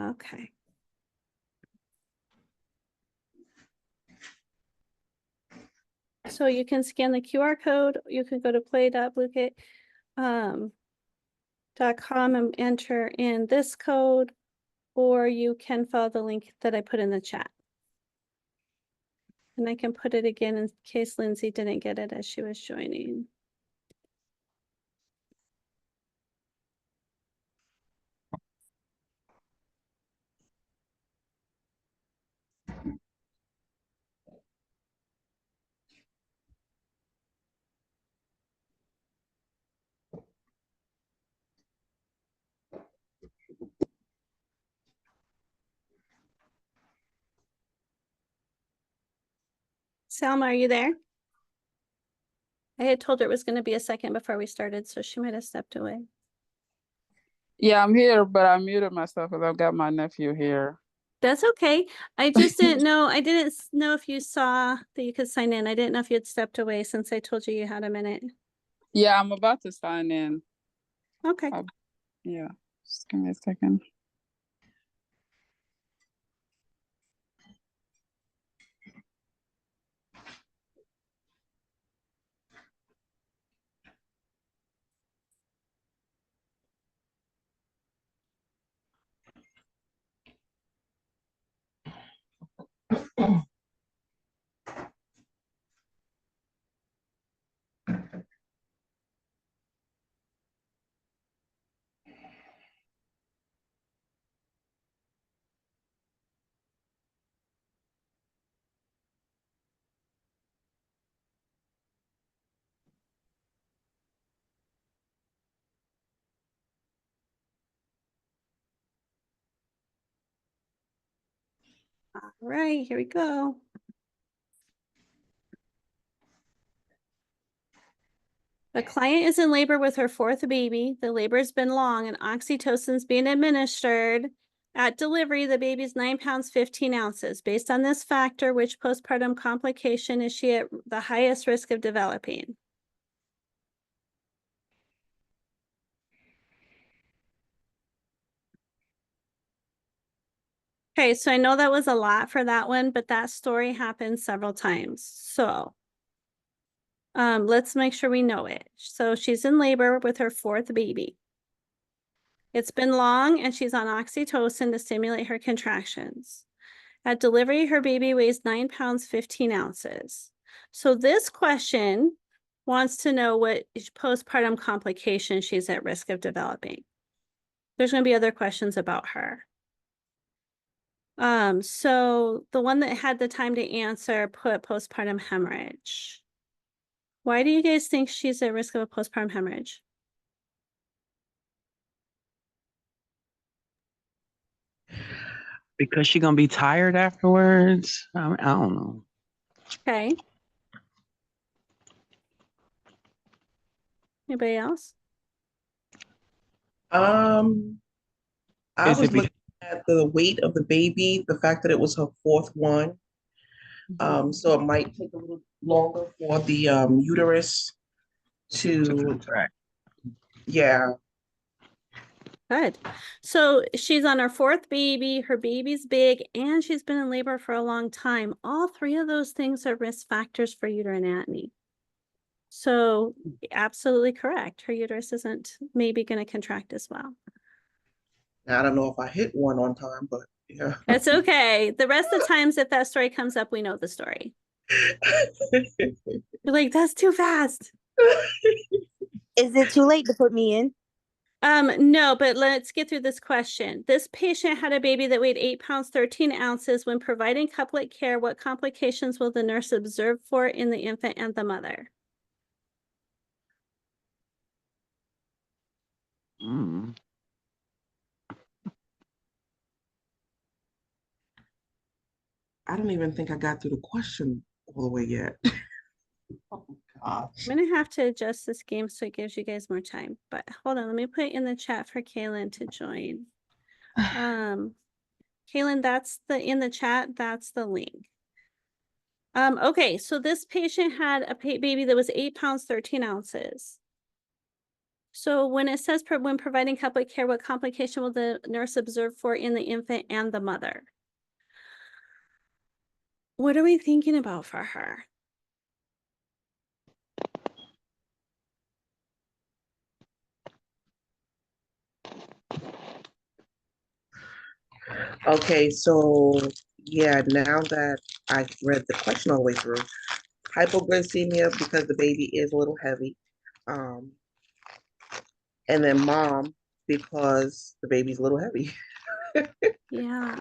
Okay. So you can scan the QR code, you can go to play.bluekit.com and enter in this code, or you can follow the link that I put in the chat. And I can put it again in case Lindsay didn't get it as she was joining. Salma, are you there? I had told her it was going to be a second before we started, so she might have stepped away. Yeah, I'm here, but I muted myself because I've got my nephew here. That's okay. I just didn't know. I didn't know if you saw that you could sign in. I didn't know if you had stepped away since I told you you had a minute. Yeah, I'm about to sign in. Okay. Yeah, just give me a second. All right, here we go. The client is in labor with her fourth baby. The labor has been long and oxytocin is being administered. At delivery, the baby's 9 pounds, 15 ounces. Based on this factor, which postpartum complication is she at the highest risk of developing? Okay, so I know that was a lot for that one, but that story happened several times. So let's make sure we know it. So she's in labor with her fourth baby. It's been long and she's on oxytocin to stimulate her contractions. At delivery, her baby weighs 9 pounds, 15 ounces. So this question wants to know what postpartum complication she's at risk of developing. There's going to be other questions about her. So the one that had the time to answer put postpartum hemorrhage. Why do you guys think she's at risk of a postpartum hemorrhage? Because she's gonna be tired afterwards. I don't know. Okay. Anybody else? I Is was it looking at the weight of the baby, the fact that it was her fourth one. So it might take a little longer for the uterus to to, contract? yeah. Good. So she's on her fourth baby, her baby's big, and she's been in labor for a long time. All three of those things are risk factors for uterine atony. So absolutely correct. Her uterus isn't maybe going to contract as well. I don't know if I hit one on time, but yeah. It's okay. The rest of the times, if that story comes up, we know the story. You're like, that's too fast. Is it too late to put me in? No, but let's get through this question. This patient had a baby that weighed 8 pounds, 13 ounces. When providing couplet care, what complications will the nurse observe for in the infant and the mother? I don't even think I got through the question all the way yet. Oh, gosh. I'm going to have to adjust this game so it gives you guys more time. But hold on, let me put it in the chat for Kaylin to join. Kaylin, that's in the chat, that's the link. Okay, so this patient had a baby that was 8 pounds, 13 ounces. So when it says when providing couple care, what complication will the nurse observe for in the infant and the mother? What are we thinking about for her? Okay, so yeah, now that I read the question all the way through, hypoglycemia because the baby is a little heavy. Um, and then mom because the baby's a little heavy. Yeah.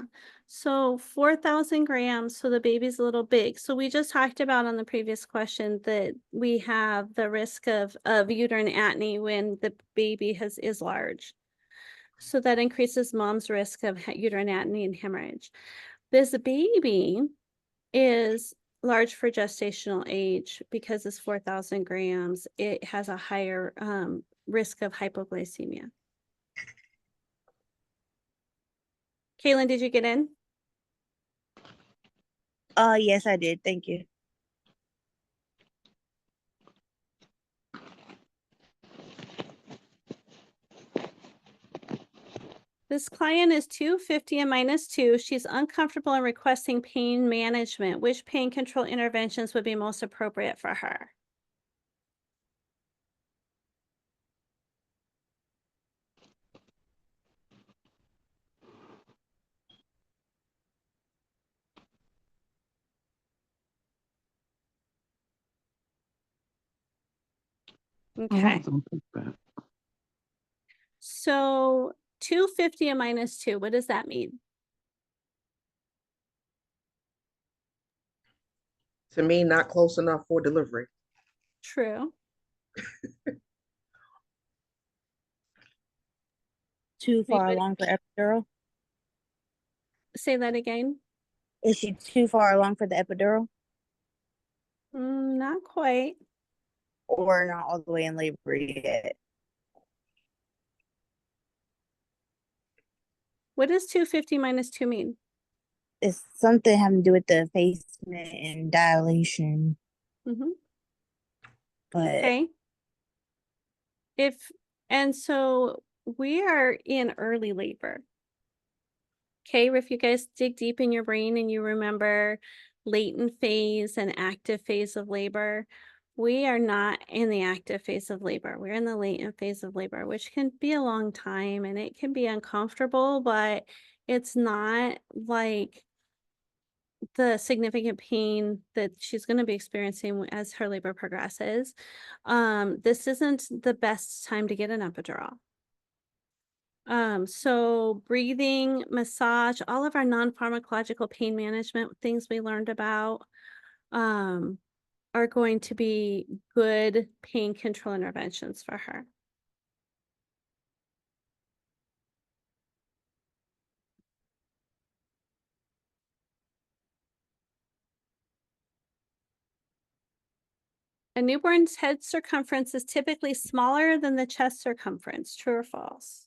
So 4,000 grams, so the baby's a little big. So we just talked about on the previous question that we have the risk of uterine atony when the baby is large. So that increases mom's risk of uterine atony and hemorrhage. This baby is large for gestational age because it's 4,000 grams. It has a higher risk of hypoglycemia. Kaylin, did you get in? Yes, I did. Thank you. This client is 250 and -2. She's uncomfortable and requesting pain management. Which pain control interventions would be most appropriate for her? Okay. So 250 and -2, what does that mean? To me, not close enough for delivery. True. Too far Anybody- along for epidural? Say that again. Is she too far along for the epidural? Not quite. Or not all the way in labor yet? What does 250 -2 mean? It's something having to do with the effacement and dilation, Mhm. but Okay. And so we are in early labor. Okay, if you guys dig deep in your brain and you remember latent phase and active phase of labor, we are not in the active phase of labor. We're in the latent phase of labor, which can be a long time and it can be uncomfortable, but it's not like the significant pain that she's going to be experiencing as her labor progresses. This isn't the best time to get an epidural. So breathing, massage, all of our non-pharmacological pain management things we learned about are going to be good pain control interventions for her. A newborn's head circumference is typically smaller than the chest circumference. True or false?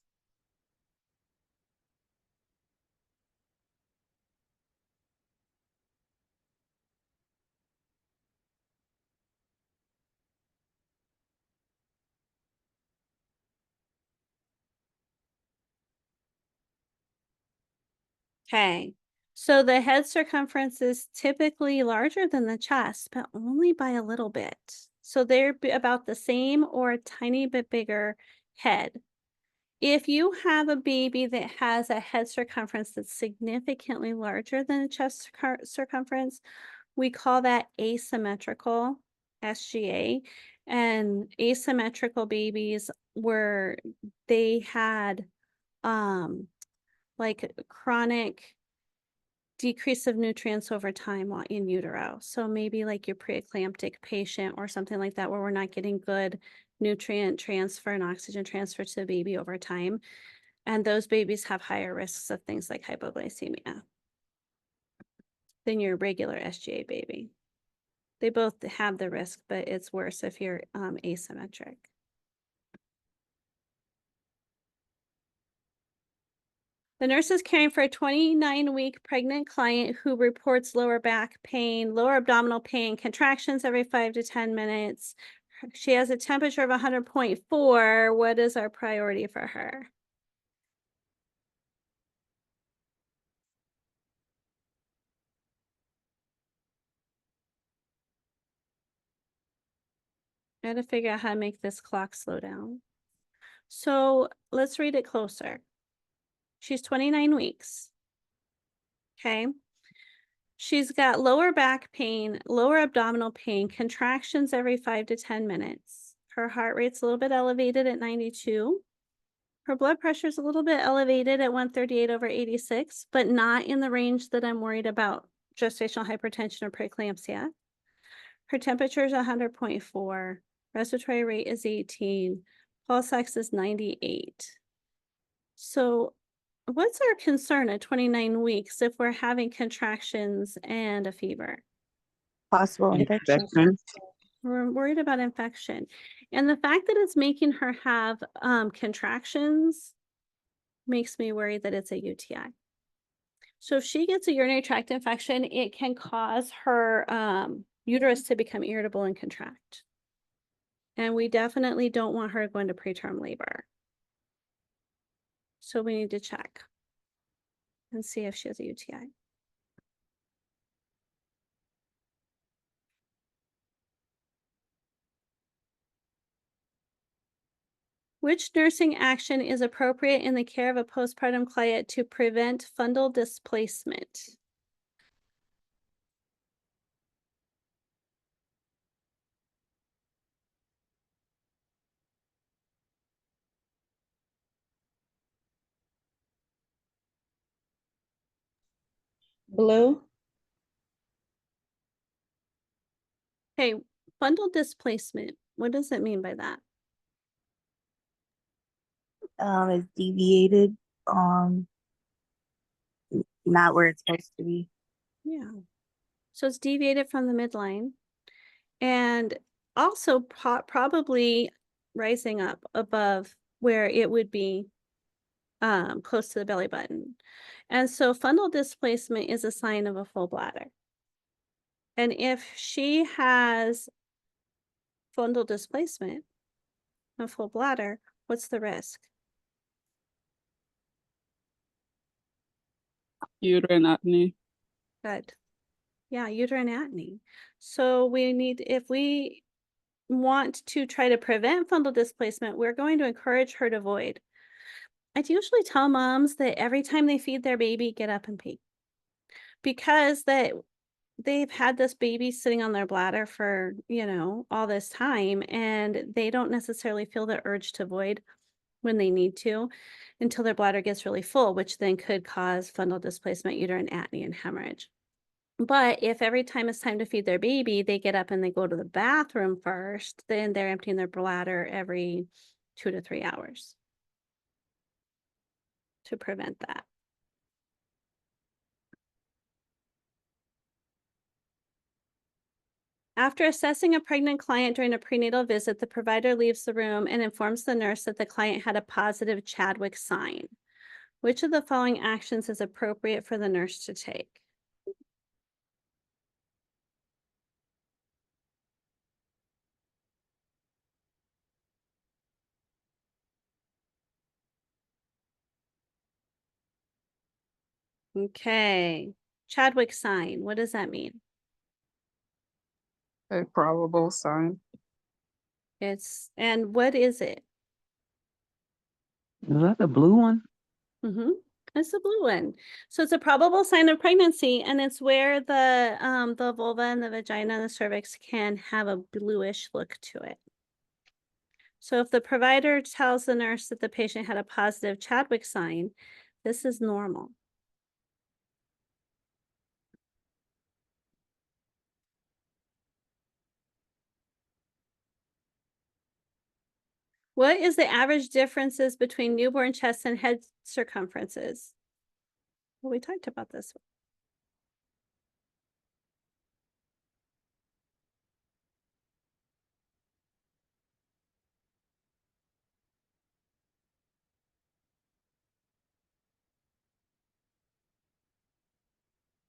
Okay, so the head circumference is typically larger than the chest, but only by a little bit. So they're about the same or a tiny bit bigger head. If you have a baby that has a head circumference that's significantly larger than the chest circumference, we call that asymmetrical, SGA. And asymmetrical babies were, they had like chronic decrease of nutrients over time while in utero. So maybe like your preeclamptic patient or something like that, where we're not getting good nutrient transfer and oxygen transfer to the baby over time. And those babies have higher risks of things like hypoglycemia than your regular SGA baby. They both have the risk, but it's worse if you're asymmetric. The nurse is caring for a 29-week pregnant client who reports lower back pain, lower abdominal pain, contractions every 5 to 10 minutes. She has a temperature of 100.4. What is our priority for her? I had to figure out how to make this clock slow down. So let's read it closer. She's 29 weeks. Okay. She's got lower back pain, lower abdominal pain, contractions every 5 to 10 minutes. Her heart rate's a little bit elevated at 92. Her blood pressure is a little bit elevated at 138/86, but not in the range that I'm worried about gestational hypertension or preeclampsia. Her temperature is 100.4. Respiratory rate is 18. Pulse ox is 98. So what's our concern at 29 weeks if we're having contractions and a fever? Possible infection. Infection. We're worried about infection. And the fact that it's making her have contractions makes me worried that it's a UTI. So if she gets a urinary tract infection, it can cause her uterus to become irritable and contract. And we definitely don't want her going to preterm labor. So we need to check and see if she has a UTI. Which nursing action is appropriate in the care of a postpartum client to prevent fundal displacement? Blue. Okay, fundal displacement. What does it mean by that? It's deviated, not where it's supposed to be. Yeah. So it's deviated from the midline and also probably rising up above where it would be close to the belly button. And so fundal displacement is a sign of a full bladder. And if she has fundal displacement, a full bladder, what's the risk? Uterine atony. Good. Yeah, uterine atony. So we need, if we want to try to prevent fundal displacement, we're going to encourage her to void. I'd usually tell moms that every time they feed their baby, get up and pee. Because they've had this baby sitting on their bladder for, all this time, and they don't necessarily feel the urge to void when they need to until their bladder gets really full, which then could cause fundal displacement, uterine atony, and hemorrhage. But if every time it's time to feed their baby, they get up and they go to the bathroom first, then they're emptying their bladder every 2 to 3 hours to prevent that. After assessing a pregnant client during a prenatal visit, the provider leaves the room and informs the nurse that the client had a positive Chadwick sign. Which of the following actions is appropriate for the nurse to take? Okay, Chadwick sign, what does that mean? A probable sign. And what is it? Is that the blue one? Mm-hmm. It's the blue one. So it's a probable sign of pregnancy, and it's where the vulva and the vagina and the cervix can have a bluish look to it. So if the provider tells the nurse that the patient had a positive Chadwick sign, this is normal. What is the average differences between newborn chest and head circumferences? Well, we talked about this one.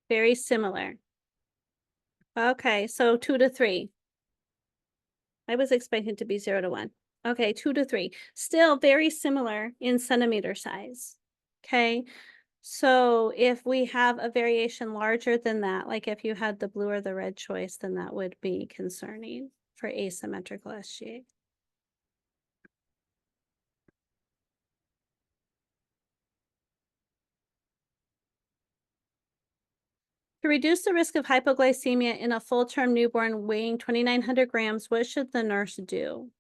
Very similar. Okay, so 2 to 3. I was expecting it to be 0 to 1. Okay, 2 to 3. Still very similar in centimeter size. Okay. So if we have a variation larger than that, like if you had the blue or the red choice, then that would be concerning for asymmetrical SGA. To reduce the risk of hypoglycemia in a full-term newborn weighing 2,900 grams, what should the nurse do?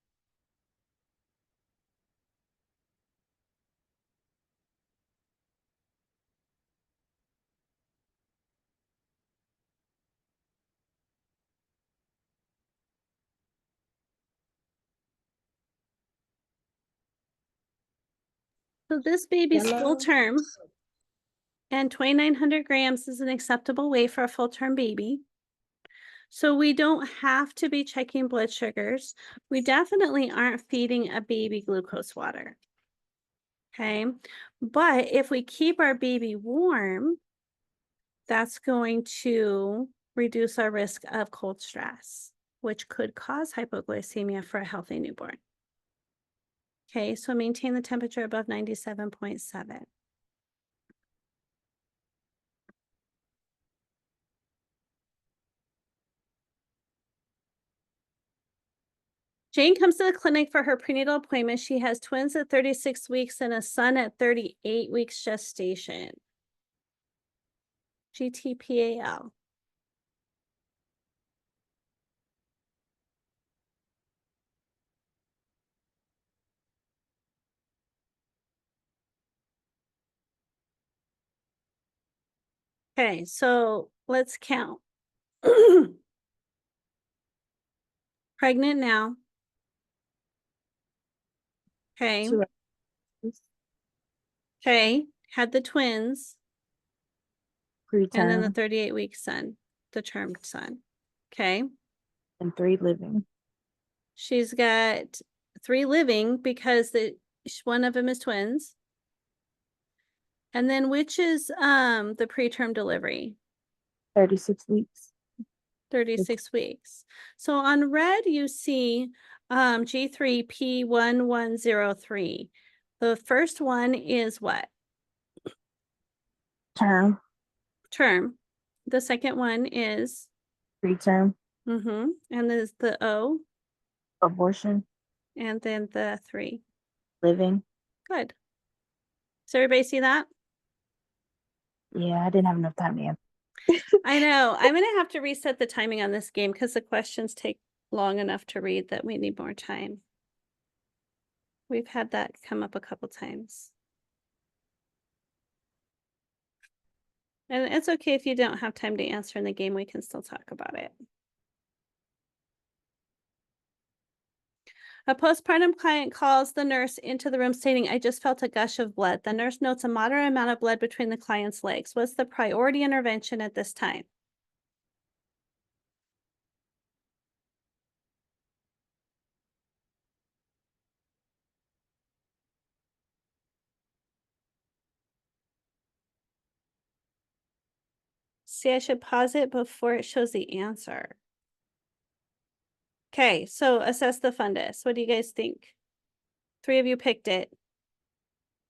So this baby's Yellow. full term, and 2,900 grams is an acceptable weight for a full-term baby. So we don't have to be checking blood sugars. We definitely aren't feeding a baby glucose water. Okay, but if we keep our baby warm, that's going to reduce our risk of cold stress, which could cause hypoglycemia for a healthy newborn. Okay, so maintain the temperature above 97.7. Jane comes to the clinic for her prenatal appointment. She has twins at 36 weeks and a son at 38 weeks gestation. GTPAL. Okay, so let's count. Pregnant now. Okay. Two. Okay. Had the twins and then the Preterm 38-week son, the termed son. Okay. and 3 living. She's got 3 living because one of them is twins. And then which is the preterm delivery? 36 weeks. 36 weeks. So on red, you see G3P1103. The first one is what? Term. Term. The second one is, Preterm. and there's the O, Abortion. and then the 3. Living. Good. Does everybody see that? Yeah, I didn't have enough time to answer. I know. I'm going to have to reset the timing on this game because the questions take long enough to read that we need more time. We've had that come up a couple times. And it's okay if you don't have time to answer in the game, we can still talk about it. A postpartum client calls the nurse into the room stating, I just felt a gush of blood. The nurse notes a moderate amount of blood between the client's legs. What's the priority intervention at this time? See, I should pause it before it shows the answer. Okay, so assess the fundus. What do you guys think? 3 of you picked it.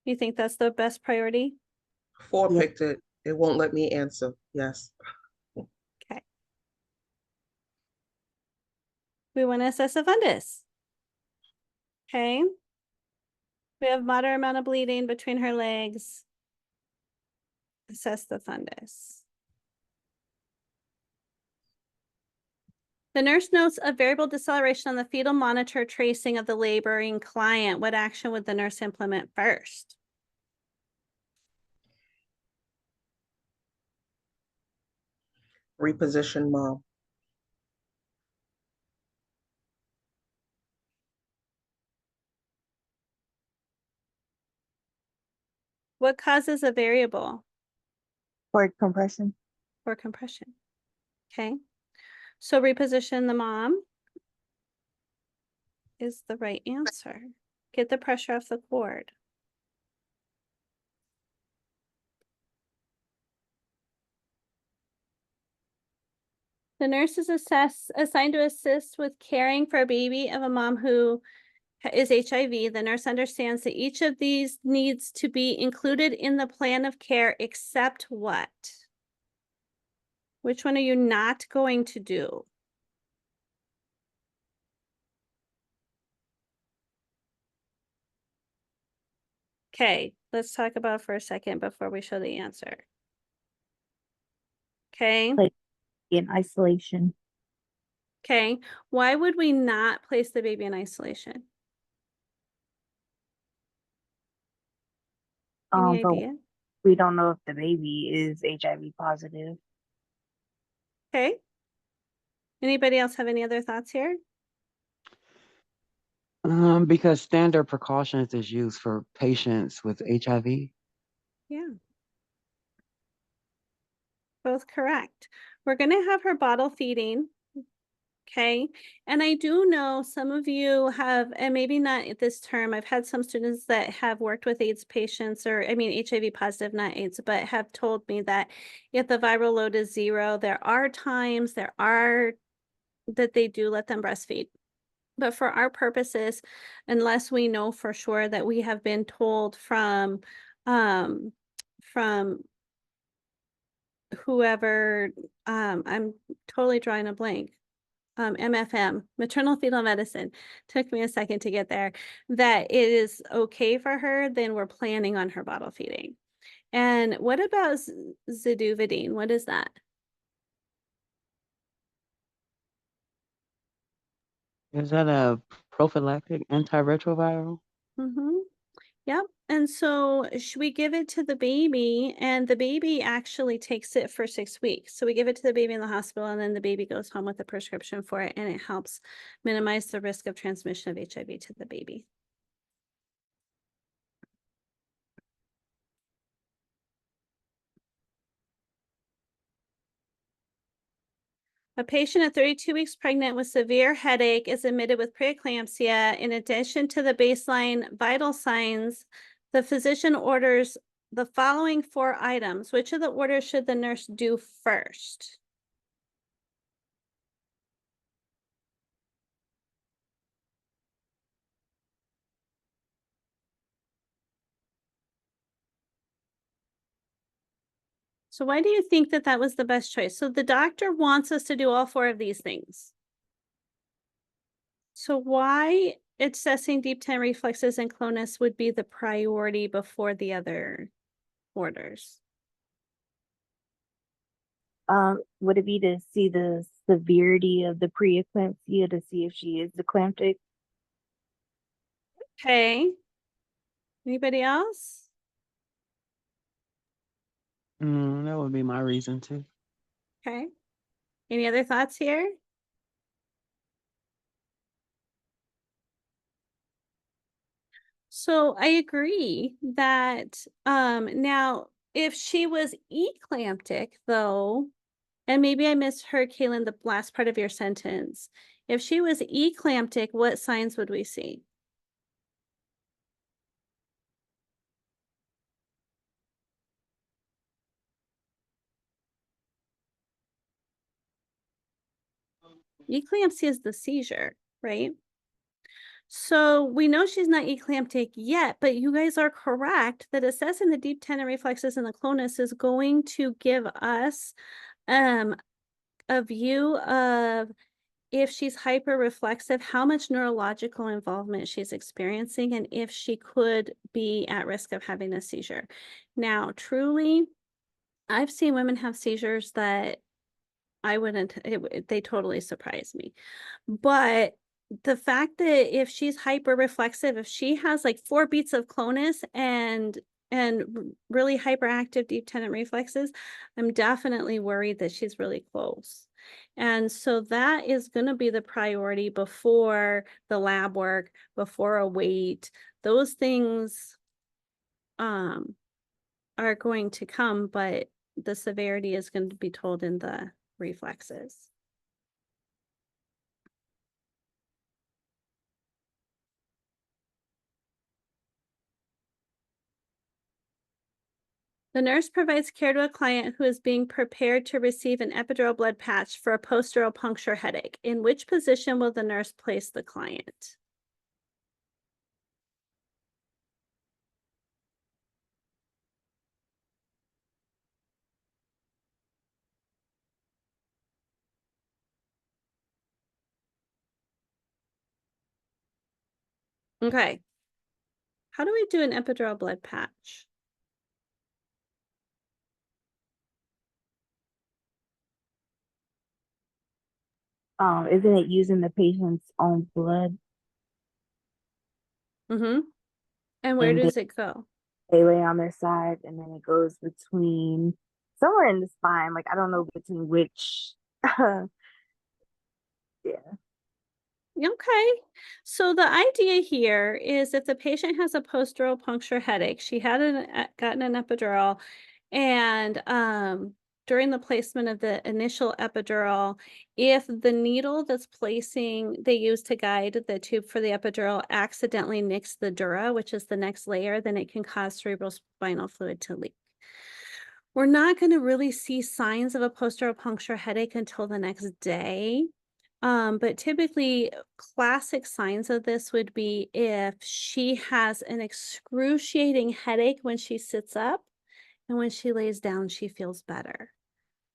You think that's the best priority? 4 Yeah. picked it. It won't let me answer. Yes. Okay. We want to assess the fundus. Okay. We have moderate amount of bleeding between her legs. Assess the fundus. The nurse notes a variable deceleration on the fetal monitor tracing of the laboring client. What action would the nurse implement first? Reposition mom. What causes a variable Cord compression. for compression? Okay. So reposition the mom is the right answer. Get the pressure off the cord. The nurse is assigned to assist with caring for a baby of a mom who is HIV. The nurse understands that each of these needs to be included in the plan of care except what? Which one are you not going to do? Okay, let's talk about it for a second before we show the answer. Okay, In isolation. okay. Why would we not place the baby in isolation? Any But idea? we don't know if the baby is HIV positive. Okay. Anybody else have any other thoughts here? Because standard precautions is used for patients with HIV. Yeah. Both correct. We're gonna have her bottle feeding. Okay. And I do know some of you have, and maybe not at this term, I've had some students that have worked with AIDS patients, or I mean HIV positive, not AIDS, but have told me that if the viral load is 0, there are times that they do let them breastfeed. But for our purposes, unless we know for sure that we have been told from whoever, I'm totally drawing a blank. MFM, maternal fetal medicine, took me a second to get there, that it is okay for her, then we're planning on her bottle feeding. And what about Ziduvudine? What is that? Is that a prophylactic antiretroviral? Mm-hmm. Yep. And so we give it to the baby, and the baby actually takes it for 6 weeks. So we give it to the baby in the hospital, and then the baby goes home with a prescription for it, and it helps minimize the risk of transmission of HIV to the baby. A patient at 32 weeks pregnant with severe headache is admitted with preeclampsia. In addition to the baseline vital signs, the physician orders the following 4 items. Which of the orders should the nurse do first? So why do you think that that was the best choice? So the doctor wants us to do all 4 of these things. So why assessing deep 10 reflexes and clonus would be the priority before the other orders? Would it be to see the severity of the preeclampsia to see if she is eclamptic? Okay. Anybody else? That would be my reason too. Okay. Any other thoughts here? So I agree that now if she was eclamptic though, and maybe I misheard Kaylin the last part of your sentence. If she was eclamptic, what signs would we see? Eclampsia is the seizure, right? So we know she's not eclamptic yet, but you guys are correct that assessing the deep tendon reflexes and the clonus is going to give us a view of if she's hyperreflexive, how much neurological involvement she's experiencing, and if she could be at risk of having a seizure. Now, truly, I've seen women have seizures that I wouldn't, they totally surprise me. But the fact that if she's hyperreflexive, if she has like 4 beats of clonus and really hyperactive deep tendon reflexes, I'm definitely worried that she's really close. And so that is going to be the priority before the lab work, before a wait. Those things are going to come, but the severity is going to be told in the reflexes. The nurse provides care to a client who is being prepared to receive an epidural blood patch for a post-dural puncture headache. In which position will the nurse place the client? Okay. How do we do an epidural blood patch? Isn't it using the patient's own blood Mm-hmm. And where and does it go? they lay on their side and then it goes between somewhere in the spine, like I don't know between which. Yeah. Okay. So the idea here is if the patient has a post-dural puncture headache, she had gotten an epidural, and during the placement of the initial epidural, if the needle that's they use to guide the tube for the epidural accidentally nicks the dura, which is the next layer, then it can cause cerebrospinal fluid to leak. We're not going to really see signs of a post-dural puncture headache until the next day. But typically, classic signs of this would be if she has an excruciating headache when she sits up, and when she lays down, she feels better.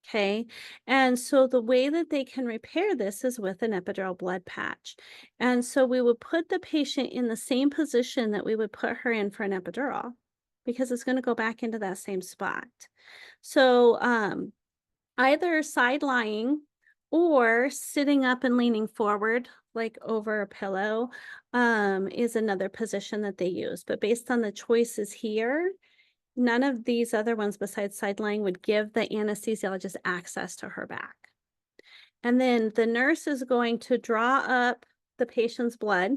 Okay. And so the way that they can repair this is with an epidural blood patch. And so we would put the patient in the same position that we would put her in for an epidural, because it's going to go back into that same spot. So, either side lying or sitting up and leaning forward, like over a pillow, is another position that they use. But based on the choices here, none of these other ones besides side lying would give the anesthesiologist access to her back. And then the nurse is going to draw up the patient's blood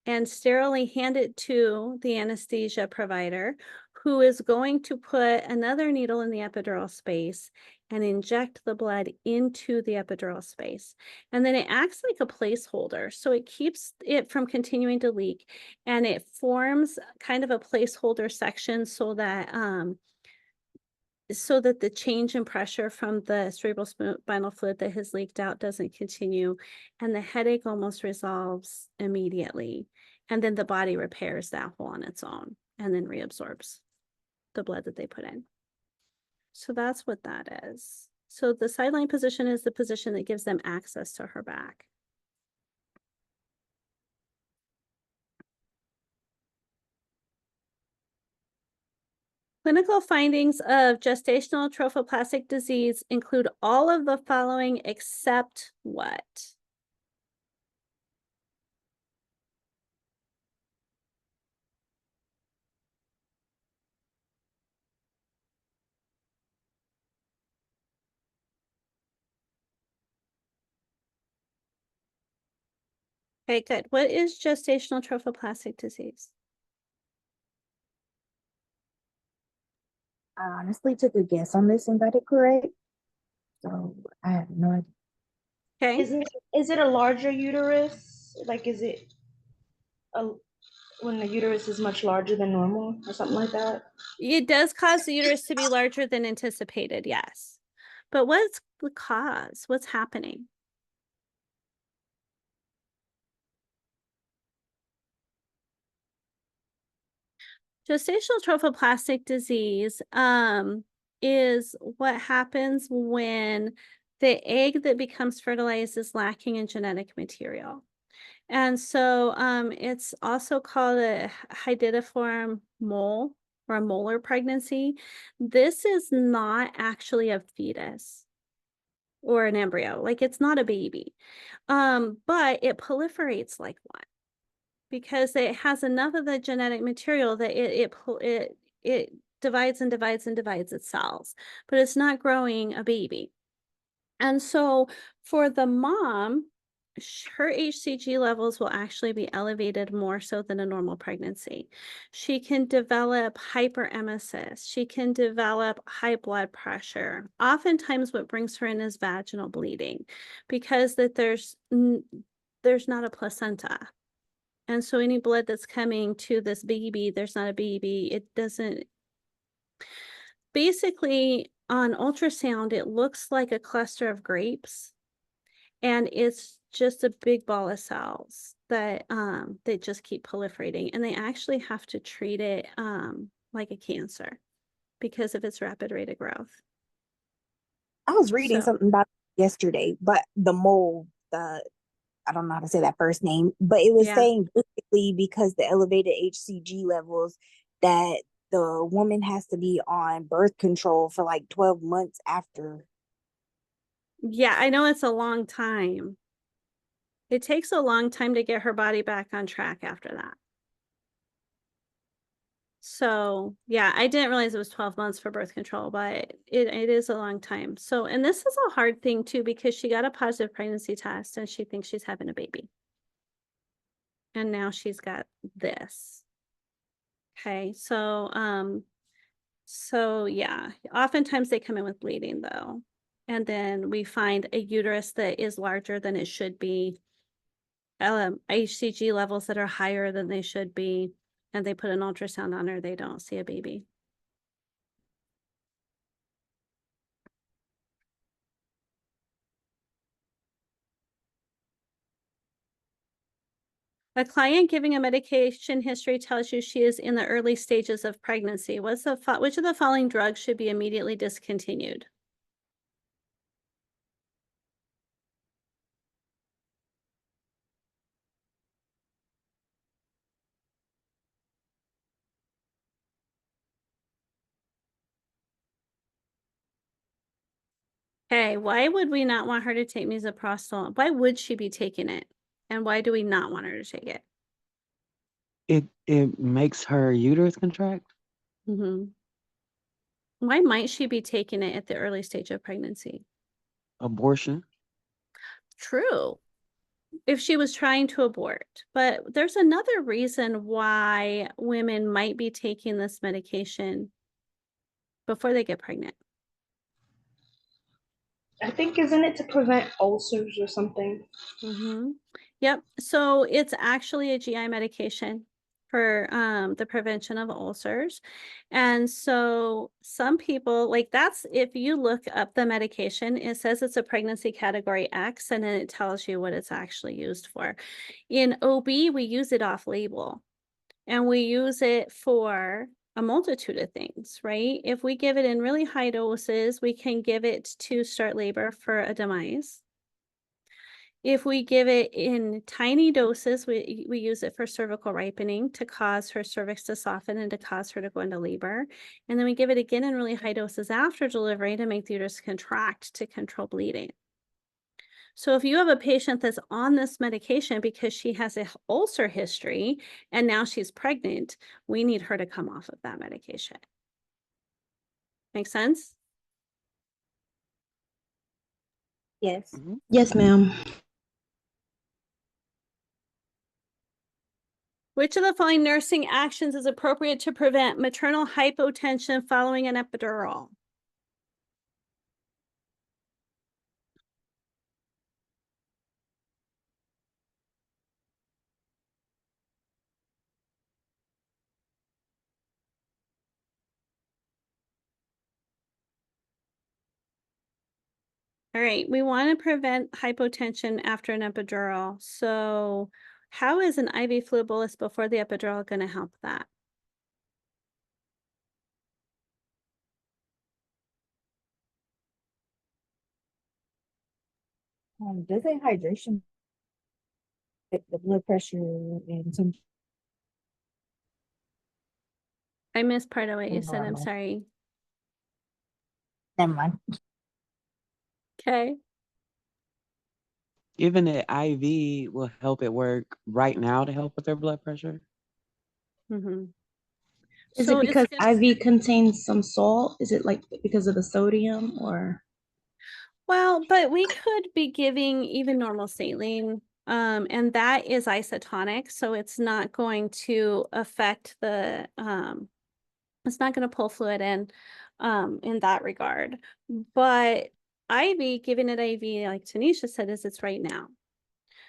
and sterilely hand it to the anesthesia provider, who is going to put another needle in the epidural space and inject the blood into the epidural space. And then it acts like a placeholder. So it keeps it from continuing to leak, and it forms kind of a placeholder section so that the change in pressure from the cerebrospinal fluid that has leaked out doesn't continue, and the headache almost resolves immediately. And then the body repairs that hole on its own and then reabsorbs the blood that they put in. So that's what that is. So the sideline position is the position that gives them access to her back. Clinical findings of gestational trophoblastic disease include all of the following except what? Okay, good. What is gestational trophoblastic disease? I honestly took a guess on this and got it correct. So I have no idea. Okay. Is it a larger uterus? Like, is it a, when the uterus is much larger than normal or something like that? It does cause the uterus to be larger than anticipated, yes. But what's the cause? What's happening? Gestational trophoblastic disease is what happens when the egg that becomes fertilized is lacking in genetic material. And so it's also called a hydidiform mole or a molar pregnancy. This is not actually a fetus or an embryo, like it's not a baby, but it proliferates like one because it has enough of the genetic material that it divides and divides and divides its cells, but it's not growing a baby. And so for the mom, her HCG levels will actually be elevated more so than a normal pregnancy. She can develop hyperemesis. She can develop high blood pressure. Oftentimes what brings her in is vaginal bleeding because there's not a placenta. And so any blood that's coming to this baby, there's not a baby. It doesn't. basically on ultrasound, it looks like a cluster of grapes, and it's just a big ball of cells that they just keep proliferating, and they actually have to treat it like a cancer because of its rapid rate of growth. I was reading So something about it yesterday, but the mole, I don't know how to say that first name, but it was yeah, saying basically because the elevated HCG levels that the woman has to be on birth control for like 12 months after. yeah, I know it's a long time. It takes a long time to get her body back on track after that. So yeah, I didn't realize it was 12 months for birth control, but it is a long time. So, and this is a hard thing too, because she got a positive pregnancy test and she thinks she's having a baby. And now she's got this. Okay, so yeah, oftentimes they come in with bleeding though. And then we find a uterus that is larger than it should be, HCG levels that are higher than they should be, and they put an ultrasound on her, they don't see a baby. A client giving a medication history tells you she is in the early stages of pregnancy. Which of the following drugs should be immediately discontinued? Okay, why would we not want her to take misoprostol? Why would she be taking it? And why do we not want her to take it? It makes her uterus contract. Why might she be taking it at the early stage of pregnancy? Abortion. True, if she was trying to abort. But there's another reason why women might be taking this medication before they get pregnant. I think, isn't it to prevent ulcers or something? Yep. So it's actually a GI medication for the prevention of ulcers. And so some people, like, that's, if you look up the medication, it says it's a pregnancy category X, and then it tells you what it's actually used for. In OB, we use it off label, and we use it for a multitude of things, right? If we give it in really high doses, we can give it to start labor for a demise. If we give it in tiny doses, we use it for cervical ripening to cause her cervix to soften and to cause her to go into labor. And then we give it again in really high doses after delivery to make the uterus contract to control bleeding. So if you have a patient that's on this medication because she has an ulcer history and now she's pregnant, we need her to come off of that medication. Make sense? Yes. Yes, ma'am. Which of the following nursing actions is appropriate to prevent maternal hypotension following an epidural? All right, we want to prevent hypotension after an epidural. So how is an IV fluid bolus before the epidural going to help that? Doesn't hydration affect the blood pressure and some? I missed part of what you said. I'm Normal. sorry. Never mind. Okay. Giving it IV will help it work right now to help with their blood pressure. Is So it because it's gonna, IV contains some salt? Is it like because of the sodium or? well, but we could be giving even normal saline, and that is isotonic, so it's not going to affect the, it's not going to pull fluid in that regard. But IV, giving it IV, like Tanisha said, is it's right now.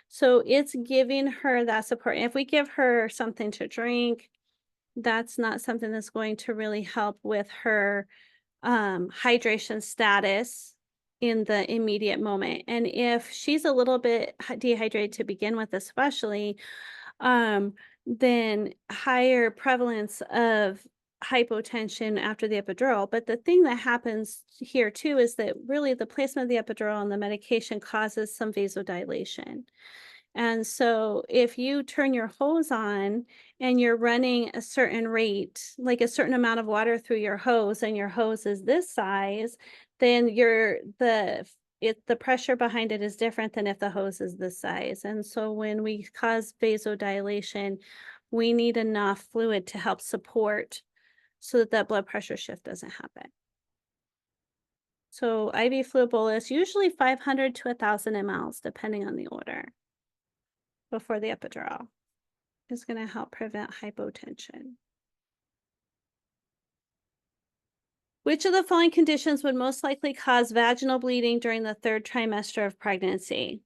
So it's giving her that support. If we give her something to drink, that's not something that's going to really help with her hydration status in the immediate moment. And if she's a little bit dehydrated to begin with, especially, then higher prevalence of hypotension after the epidural. But the thing that happens here too is that really the placement of the epidural and the medication causes some vasodilation. And so if you turn your hose on and you're running a certain rate, like a certain amount of water through your hose, and your hose is this size, then the pressure behind it is different than if the hose is this size. And so when we cause vasodilation, we need enough fluid to help support so that that blood pressure shift doesn't happen. So IV fluid bolus, usually 500 to 1,000 mL, depending on the order, before the epidural, is going to help prevent hypotension. Which of the following conditions would most likely cause vaginal bleeding during the 3rd trimester of pregnancy?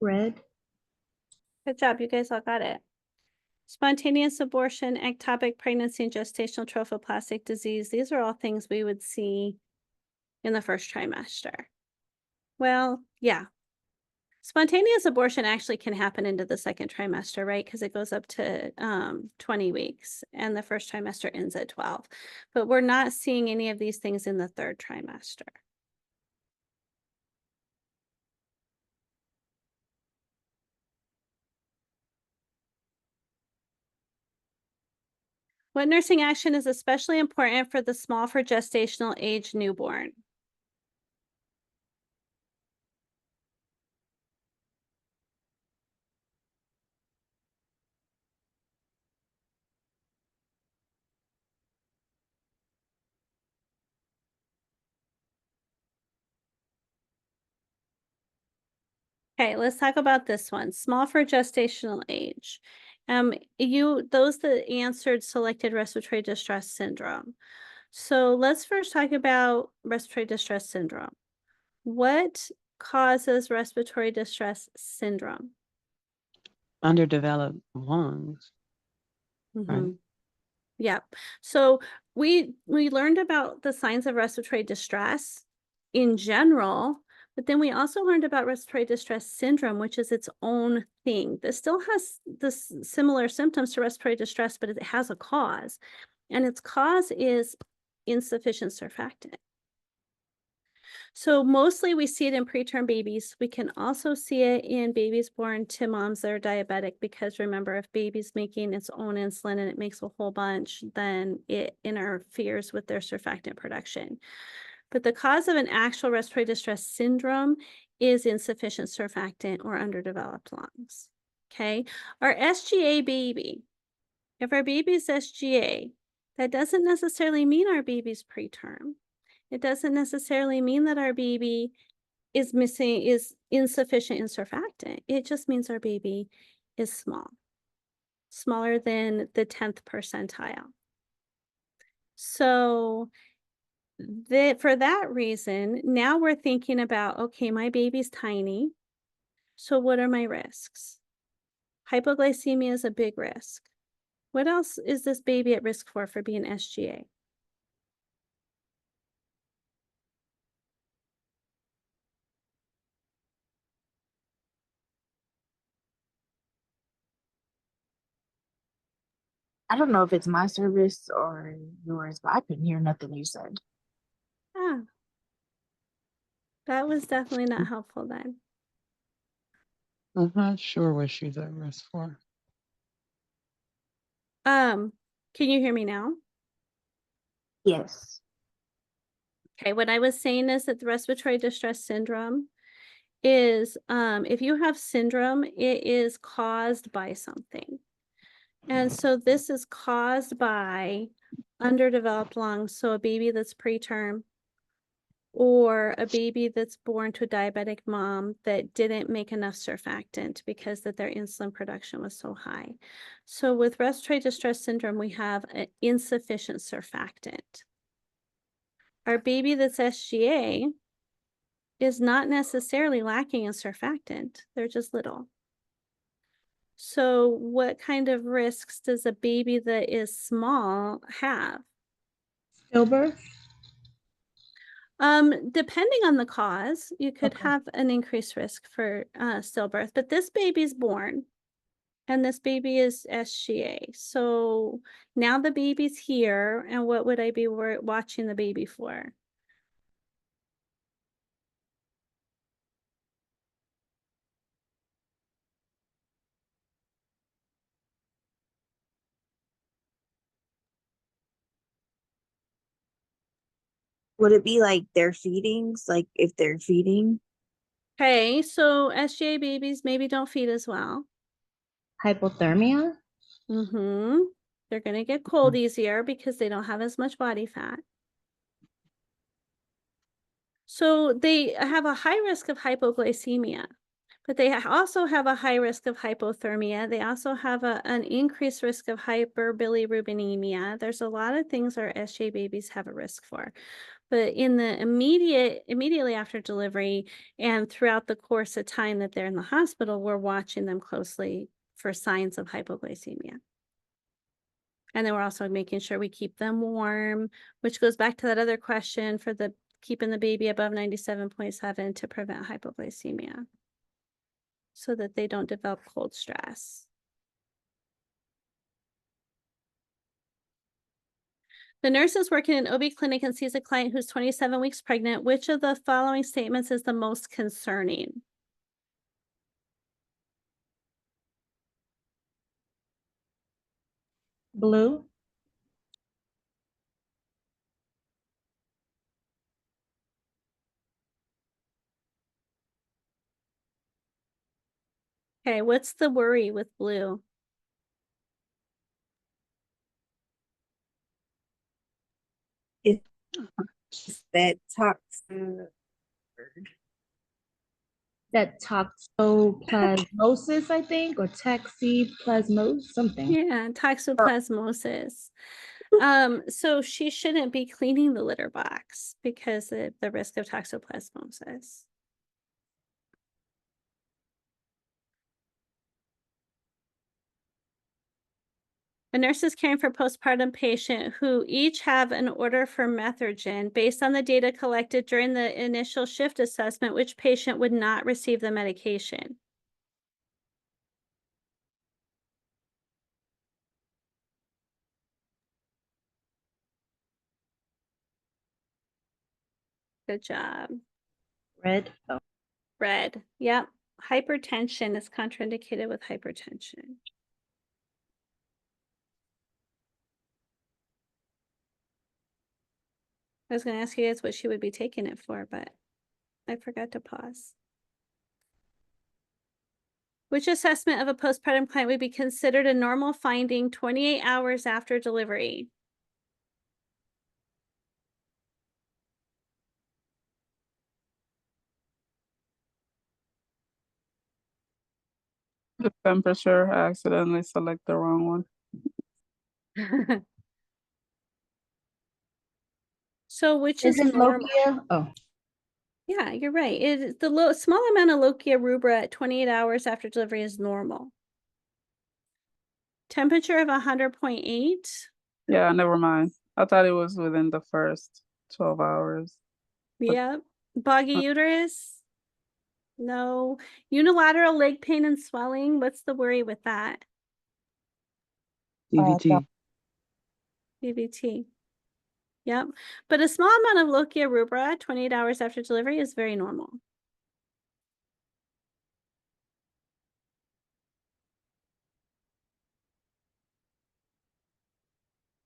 Red. Good job, you guys all got it. Spontaneous abortion, ectopic pregnancy, and gestational trophoblastic disease. These are all things we would see in the 1st trimester. Well, yeah. Spontaneous abortion actually can happen into the 2nd trimester, right? Because it goes up to 20 weeks and the 1st trimester ends at 12. But we're not seeing any of these things in the 3rd trimester. What nursing action is especially important for the small for gestational age newborn? Okay, let's talk about this one. Small for gestational age. Those that answered selected respiratory distress syndrome. So let's first talk about respiratory distress syndrome. What causes respiratory distress syndrome? Underdeveloped lungs. Mhm. Yep. So we learned about the signs of respiratory distress in general, but then we also learned about respiratory distress syndrome, which is its own thing. This still has this similar symptoms to respiratory distress, but it has a cause, and its cause is insufficient surfactant. So mostly we see it in preterm babies. We can also see it in babies born to moms that are diabetic, because remember, if baby's making its own insulin and it makes a whole bunch, then it interferes with their surfactant production. But the cause of an actual respiratory distress syndrome is insufficient surfactant or underdeveloped lungs. Okay, our SGA baby, if our baby's SGA, that doesn't necessarily mean our baby's preterm. It doesn't necessarily mean that our baby is insufficient in surfactant. It just means our baby is small, smaller than the 10th percentile. So for that reason, now we're thinking about, okay, my baby's tiny. So what are my risks? Hypoglycemia is a big risk. What else is this baby at risk for being SGA? I don't know if it's my service or yours, but I couldn't hear nothing you said. Ah, that was definitely not helpful then. I'm not sure what she's at risk for. Can you hear me now? Yes. Okay, what I was saying is that the respiratory distress syndrome is, if you have syndrome, it is caused by something. And so this is caused by underdeveloped lungs. So a baby that's preterm, or a baby that's born to a diabetic mom that didn't make enough surfactant because that their insulin production was so high. So with respiratory distress syndrome, we have an insufficient surfactant. our baby that's SGA is not necessarily lacking in surfactant. They're just little. So what kind of risks does a baby that is small have? Stillbirth? Depending on the cause, you could Okay. have an increased risk for stillbirth, but this baby's born and this baby is SGA. So now the baby's here, and what would I be watching the baby for? Would it be like their feedings? Like if they're feeding? Okay, so SGA babies maybe don't feed as well. Hypothermia? Mm-hmm. They're gonna get cold easier because they don't have as much body fat. So they have a high risk of hypoglycemia, but they also have a high risk of hypothermia. They also have an increased risk of hyperbilirubinemia. There's a lot of things our SGA babies have a risk for. But in the immediately after delivery and throughout the course of time that they're in the hospital, we're watching them closely for signs of hypoglycemia. And then we're also making sure we keep them warm, which goes back to that other question for the keeping the baby above 97.7 to prevent hypoglycemia so that they don't develop cold stress. The nurse is working in an OB clinic and sees a client who's 27 weeks pregnant. Which of the following statements is the most concerning? Blue? Okay, what's the worry with blue? It's that toxin. That toxoplasmosis, I think, or toxoplasmosis, something. Yeah, toxoplasmosis. So she shouldn't be cleaning the litter box because of the risk of toxoplasmosis. A nurse is caring for a postpartum patient who each have an order for Methergin. Based on the data collected during the initial shift assessment, which patient would not receive the medication? Good job. Red? Oh. Red. Yep. Hypertension is contraindicated with hypertension. I was going to ask you guys what she would be taking it for, but I forgot to pause. Which assessment of a postpartum client would be considered a normal finding 28 hours after delivery? The temperature, I accidentally select the wrong one. So which is Isn't normal? Lokia? Oh, Yeah, you're right. The small amount of Lokia rubra at 28 hours after delivery is normal. Temperature of 100.8. Yeah, never mind. I thought it was within the first 12 hours. Yep. Boggy uterus. No. Unilateral leg pain and swelling. What's the worry with that? DVT. DVT. Yep. But a small amount of Lokia rubra 28 hours after delivery is very normal.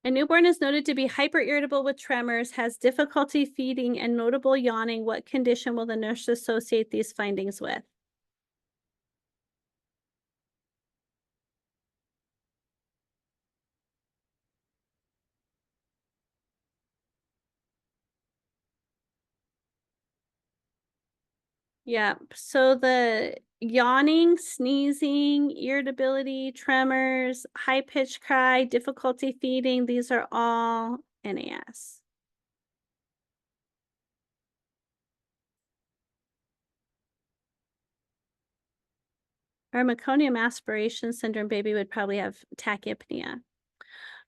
A newborn is noted to be hyperirritable with tremors, has difficulty feeding, and notable yawning. What condition will the nurse associate these findings with? Yep. So the yawning, sneezing, irritability, tremors, high-pitched cry, difficulty feeding, these are all NAS. or meconium aspiration syndrome baby would probably have tachypnea.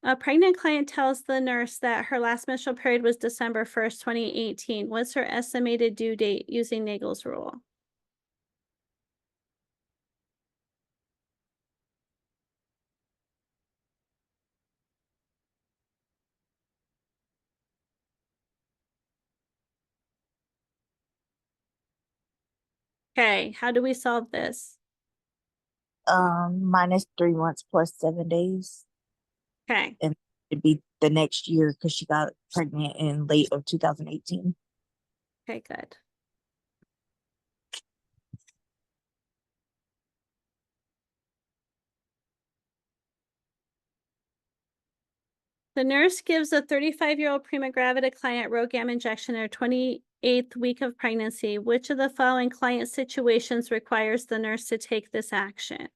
A pregnant client tells the nurse that her last menstrual period was December 1st, 2018. What's her estimated due date using Nagel's rule? Okay, how do we solve this? Minus 3 months plus 7 days. Okay, And it'd be the next year because she got pregnant in late of 2018. okay, good. The nurse gives a 35-year-old prima gravida client RhoGAM injection in her 28th week of pregnancy. Which of the following client situations requires the nurse to take this action?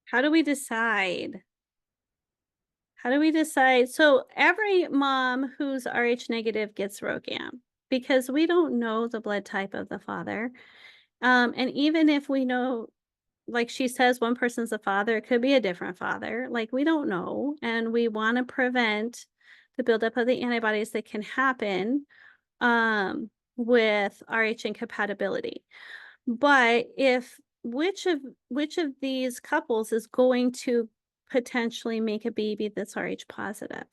How do we decide? How do we decide? So every mom who's Rh negative gets RhoGAM because we don't know the blood type of the father. And even if we know, like she says, one person's the father, it could be a different father. Like we don't know. And we want to prevent the buildup of the antibodies that can happen with Rh incompatibility. But if which of these couples is going to potentially make a baby that's Rh positive?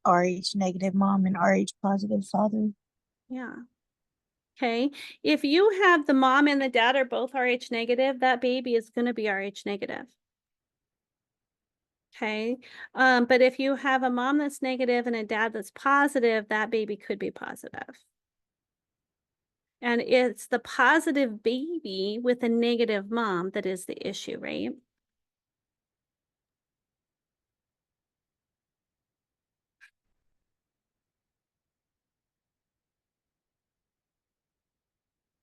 RH negative mom and RH positive father. Yeah. Okay. If you have the mom and the dad are both Rh negative, that baby is going to be Rh negative. Okay. But if you have a mom that's negative and a dad that's positive, that baby could be positive. And it's the positive baby with a negative mom that is the issue, right?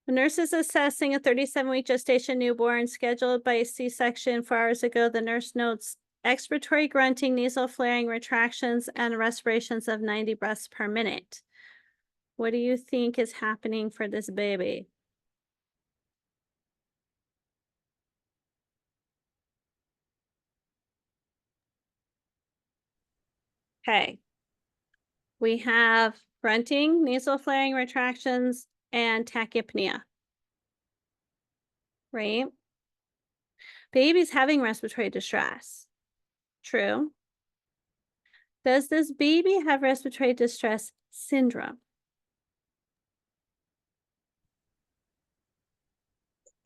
The nurse is assessing a 37-week gestation newborn scheduled by C-section 4 hours ago. The nurse notes expiratory grunting, nasal flaring, retractions, and respirations of 90 breaths per minute. What do you think is happening for this baby? Okay. We have grunting, nasal flaring, retractions, and tachypnea. Right? Baby's having respiratory distress. True. Does this baby have respiratory distress syndrome?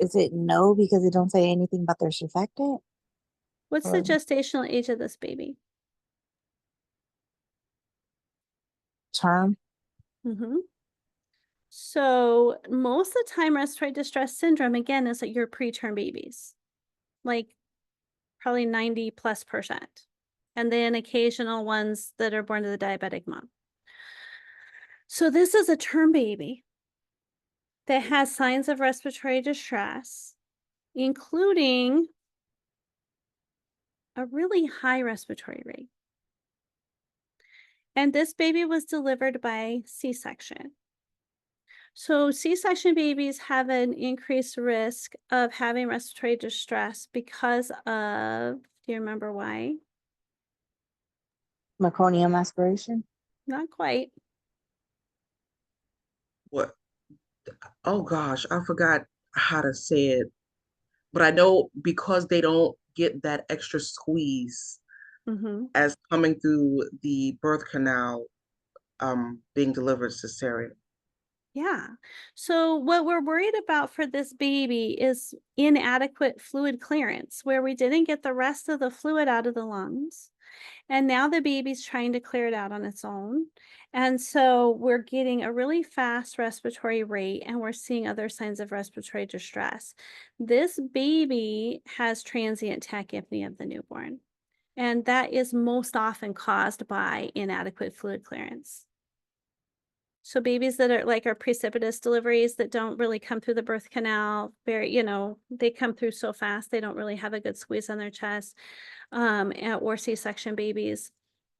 Is it no because it don't say anything about their surfactant? What's the Or gestational age of this baby? term? So most of the time, respiratory distress syndrome, again, is that your preterm babies, like probably 90+%. And then occasional ones that are born to the diabetic mom. So this is a term baby that has signs of respiratory distress, including a really high respiratory rate. And this baby was delivered by C-section. So C-section babies have an increased risk of having respiratory distress because of, do you remember why? Meconium aspiration? Not quite. What? Oh gosh, I forgot how to say it. But I know because they don't get that extra squeeze as coming through the birth canal, being delivered cesarean. Yeah. So what we're worried about for this baby is inadequate fluid clearance, where we didn't get the rest of the fluid out of the lungs. And now the baby's trying to clear it out on its own. And so we're getting a really fast respiratory rate and we're seeing other signs of respiratory distress. This baby has transient tachypnea of the newborn. And that is most often caused by inadequate fluid clearance. So babies that are precipitous deliveries that don't really come through the birth canal, they come through so fast, they don't really have a good squeeze on their chest, or C-section babies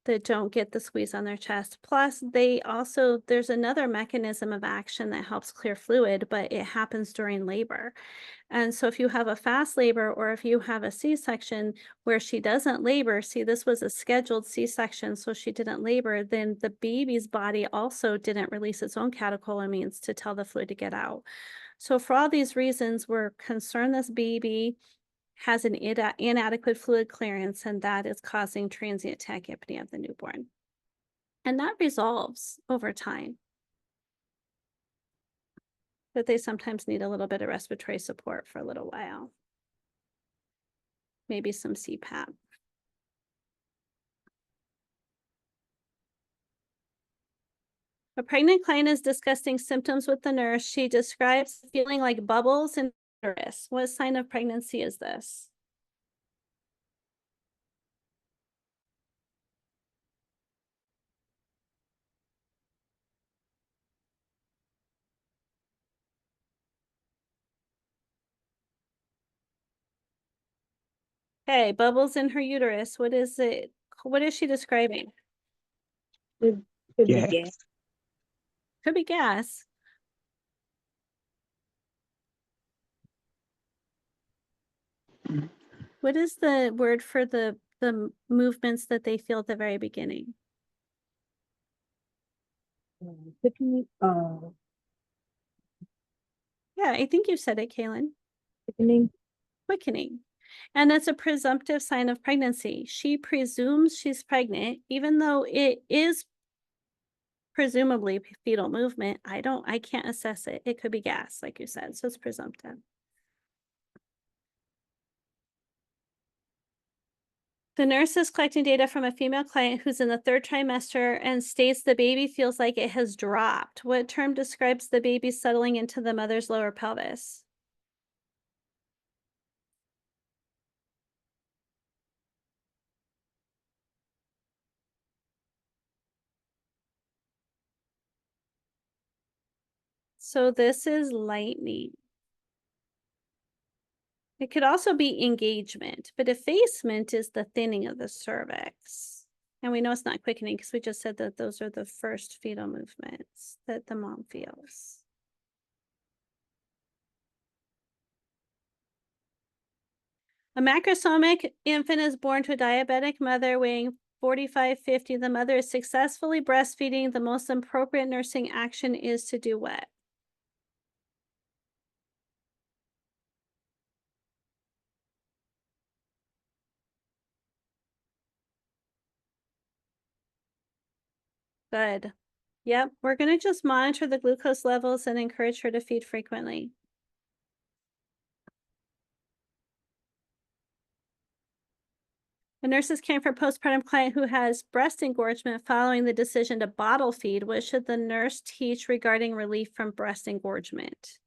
that don't get the squeeze on their chest. Plus, there's another mechanism of action that helps clear fluid, but it happens during labor. And so if you have a fast labor or if you have a C-section where she doesn't labor, see, this was a scheduled C-section, so she didn't labor, then the baby's body also didn't release its own catecholamines to tell the fluid to get out. So for all these reasons, we're concerned this baby has an inadequate fluid clearance, and that is causing transient tachypnea of the newborn. And that resolves over time. But they sometimes need a little bit of respiratory support for a little while. Maybe some CPAP. A pregnant client is discussing symptoms with the nurse. She describes feeling like bubbles in her uterus. What sign of pregnancy is this? Okay, bubbles in her uterus. What is it? What is she describing? Could be Yes. gas. Could be gas. Mm. What is the word for the movements that they feel at the very beginning? Quickening, Yeah, I think you said it, Kaylin. quickening. Quickening. And that's a presumptive sign of pregnancy. She presumes she's pregnant, even though it is presumably fetal movement. I can't assess it. It could be gas, like you said, so it's presumptive. The nurse is collecting data from a female client who's in the 3rd trimester and states the baby feels like it has dropped. What term describes the baby settling into the mother's lower pelvis? So this is lightening. It could also be engagement, but effacement is the thinning of the cervix. And we know it's not quickening because we just said that those are the first fetal movements that the mom feels. A macrosomic infant is born to a diabetic mother weighing 45-50. The mother is successfully breastfeeding. The most appropriate nursing action is to do what? Good. Yep, we're going to just monitor the glucose levels and encourage her to feed frequently. A nurse is caring for a postpartum client who has breast engorgement following the decision to bottle feed. What should the nurse teach regarding relief from breast engorgement?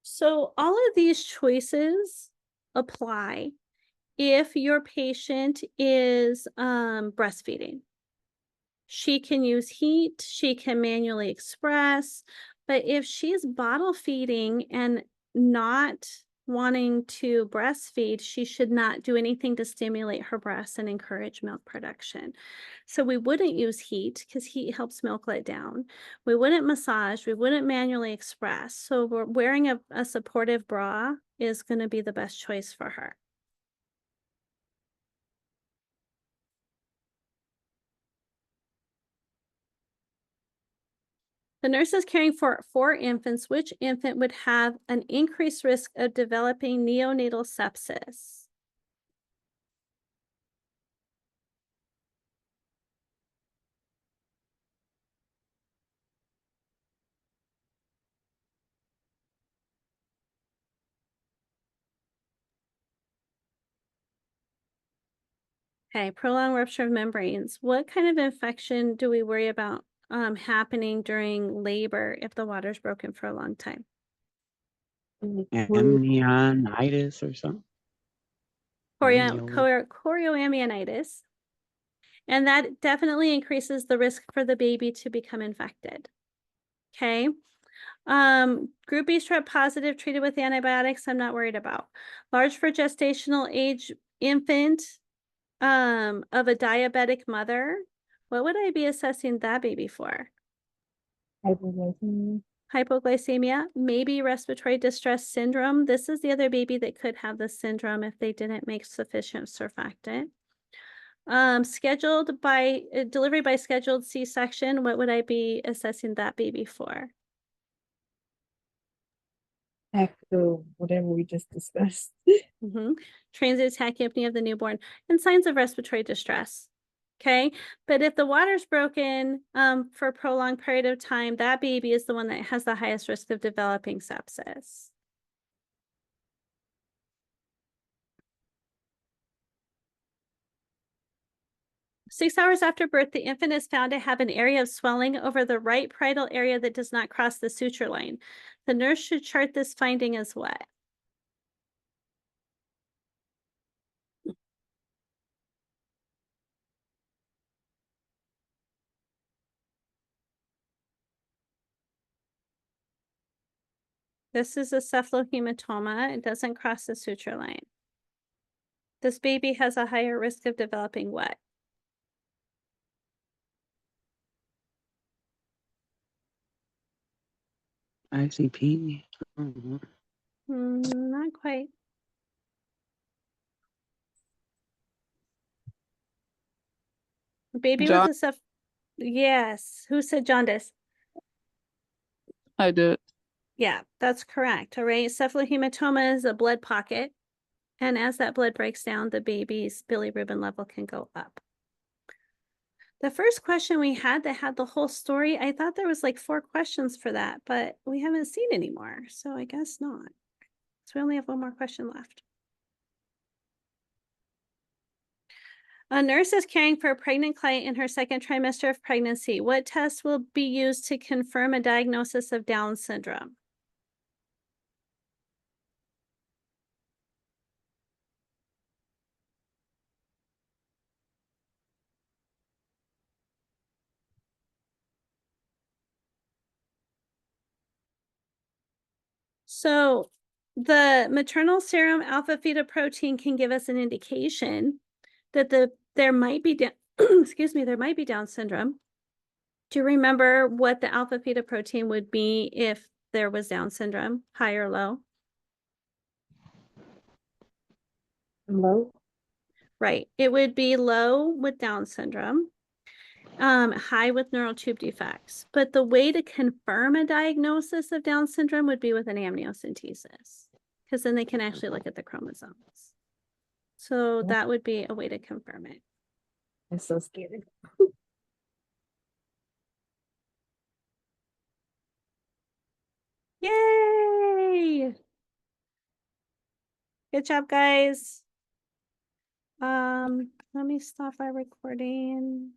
So all of these choices apply if your patient is breastfeeding. She can use heat, she can manually express, but if she's bottle feeding and not wanting to breastfeed, she should not do anything to stimulate her breasts and encourage milk production. So we wouldn't use heat because heat helps milk let down. We wouldn't massage, we wouldn't manually express. So we're wearing a supportive bra is going to be the best choice for her. The nurse is caring for 4 infants. Which infant would have an increased risk of developing neonatal sepsis? Okay, prolonged rupture of membranes. What kind of infection do we worry about happening during labor if the water's broken for a long time. Amnionitis or something? Amnio- Chorioamnionitis. And that definitely increases the risk for the baby to become infected. Okay. Group B strep positive treated with antibiotics, I'm not worried about. Large for gestational age infant of a diabetic mother. What would I be assessing that baby for? Hypoglycemia. Hypoglycemia, maybe respiratory distress syndrome. This is the other baby that could have this syndrome if they didn't make sufficient surfactant. Scheduled by delivery by scheduled C-section, what would I be assessing that baby for? Tactical, whatever we just discussed. Transient tachypnea of the newborn and signs of respiratory distress. Okay, but if the water's broken for a prolonged period of time, that baby is the one that has the highest risk of developing sepsis. Six hours after birth, the infant is found to have an area of swelling over the right parietal area that does not cross the suture line. The nurse should chart this finding as what? This is a cephalohematoma. It doesn't cross the suture line. This baby has a higher risk of developing what? ICP. Mhm. Not quite. The baby John- was a yes. Who said jaundice? I did. Yeah, that's correct. All right. Cephalohematoma is a blood pocket. And as that blood breaks down, the baby's bilirubin level can go up. The first question we had that had the whole story, I thought there was like 4 questions for that, but we haven't seen any more. So I guess not. So we only have one more question left. A nurse is caring for a pregnant client in her second trimester of pregnancy. What test will be used to confirm a diagnosis of Down syndrome? So the maternal serum alpha fetoprotein can give us an indication that there might be excuse me, there might be Down syndrome. Do you remember what the alpha fetoprotein would be if there was Down syndrome, high or low? Low. Right. It would be low with Down syndrome, high with neural tube defects. But the way to confirm a diagnosis of Down syndrome would be with an amniocentesis, because then they can actually look at the chromosomes. So that would be a way to confirm it. That's so scary. Yay! Good job, guys. Let me stop my recording.